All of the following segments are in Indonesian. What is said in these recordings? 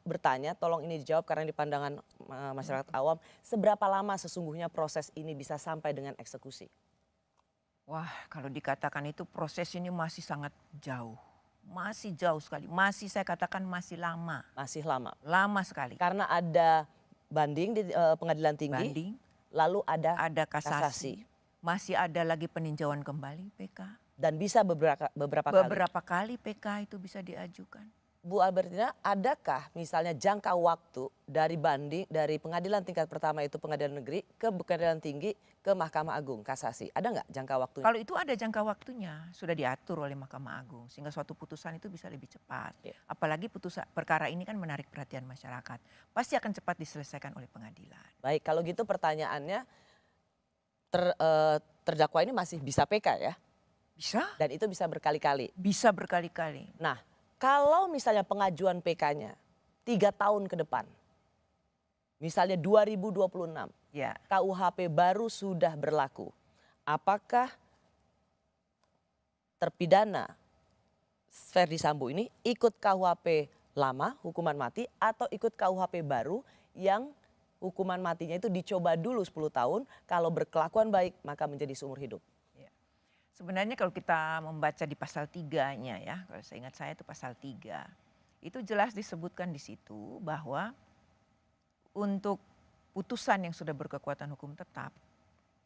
bertanya, tolong ini dijawab karena di pandangan masyarakat awam, seberapa lama sesungguhnya proses ini bisa sampai dengan eksekusi? Wah, kalau dikatakan itu proses ini masih sangat jauh. Masih jauh sekali, masih saya katakan masih lama. Masih lama. Lama sekali. Karena ada banding di pengadilan tinggi, Banding, lalu ada ada kasasi. kasasi, masih ada lagi peninjauan kembali PK. Dan bisa beberapa kali. Beberapa kali PK itu bisa diajukan. Bu Albertina, adakah misalnya jangka waktu dari banding dari pengadilan tingkat pertama itu pengadilan negeri ke pengadilan tinggi ke Mahkamah Agung kasasi? Ada nggak jangka waktunya? Kalau itu ada jangka waktunya, sudah diatur oleh Mahkamah Agung sehingga suatu putusan itu bisa lebih cepat. Ya. Apalagi putusan perkara ini kan menarik perhatian masyarakat, pasti akan cepat diselesaikan oleh pengadilan. Baik, kalau gitu pertanyaannya terdakwa ini masih bisa PK ya? Bisa? Dan itu bisa berkali-kali. Bisa berkali-kali. Nah, kalau misalnya pengajuan PK-nya 3 tahun ke depan, misalnya 2026, Ya. KUHP baru sudah berlaku. Apakah terpidana Ferdy Sambo ini ikut KUHP lama, hukuman mati, atau ikut KUHP baru yang hukuman matinya itu dicoba dulu 10 tahun, kalau berkelakuan baik maka menjadi seumur hidup? Sebenarnya kalau kita membaca di pasal 3-nya ya, kalau saya ingat saya itu pasal 3. Itu jelas disebutkan di situ bahwa untuk putusan yang sudah berkekuatan hukum tetap,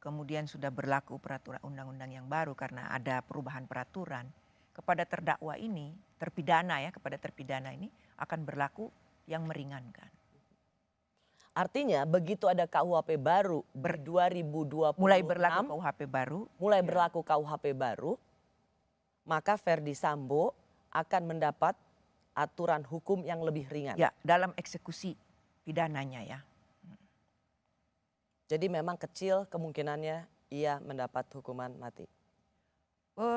kemudian sudah berlaku peraturan undang-undang yang baru karena ada perubahan peraturan, kepada terdakwa ini, terpidana ya, kepada terpidana ini akan berlaku yang meringankan. Artinya begitu ada KUHP baru 2026, Mulai berlaku KUHP baru. mulai berlaku KUHP baru, maka Ferdy Sambo akan mendapat aturan hukum yang lebih ringan. Ya, dalam eksekusi pidananya ya. Jadi memang kecil kemungkinannya ia mendapat hukuman mati.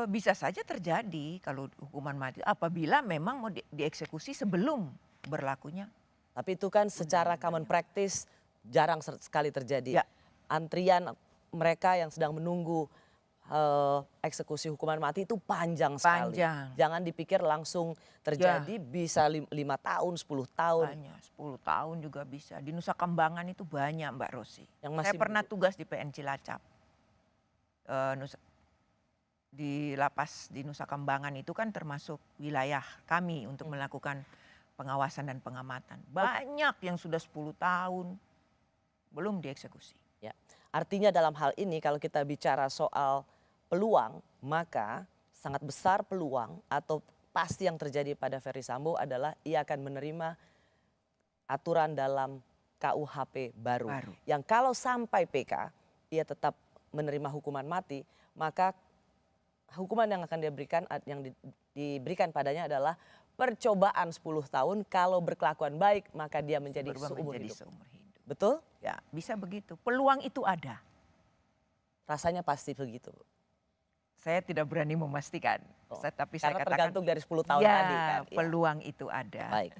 Bisa saja terjadi kalau hukuman mati apabila memang mau dieksekusi sebelum berlakunya. Tapi itu kan secara common practice jarang sekali terjadi. Ya. Antrian mereka yang sedang menunggu eksekusi hukuman mati itu panjang sekali. Panjang. Jangan dipikir langsung terjadi, bisa 5 tahun, 10 tahun. Banyak, 10 tahun juga bisa. Di Nusa Kambangan itu banyak Mbak Rosi. Yang Saya masih pernah tugas di PN Cilacap. Di lapas di Nusa Kambangan itu kan termasuk wilayah kami untuk melakukan pengawasan dan pengamatan. Banyak yang sudah 10 tahun belum dieksekusi. Ya. Artinya dalam hal ini kalau kita bicara soal peluang, maka sangat besar peluang atau pasti yang terjadi pada Ferdy Sambo adalah ia akan menerima aturan dalam KUHP baru. Yang kalau sampai PK ia tetap menerima hukuman mati, maka hukuman yang akan diberikan padanya adalah percobaan 10 tahun, kalau berkelakuan baik maka dia menjadi seumur hidup. Betul? Ya, bisa begitu. Peluang itu ada. Rasanya pasti begitu. Saya tidak berani memastikan, tapi saya Karena katakan tergantung dari 10 tahun ya, tadi kan. peluang itu ada. Baik.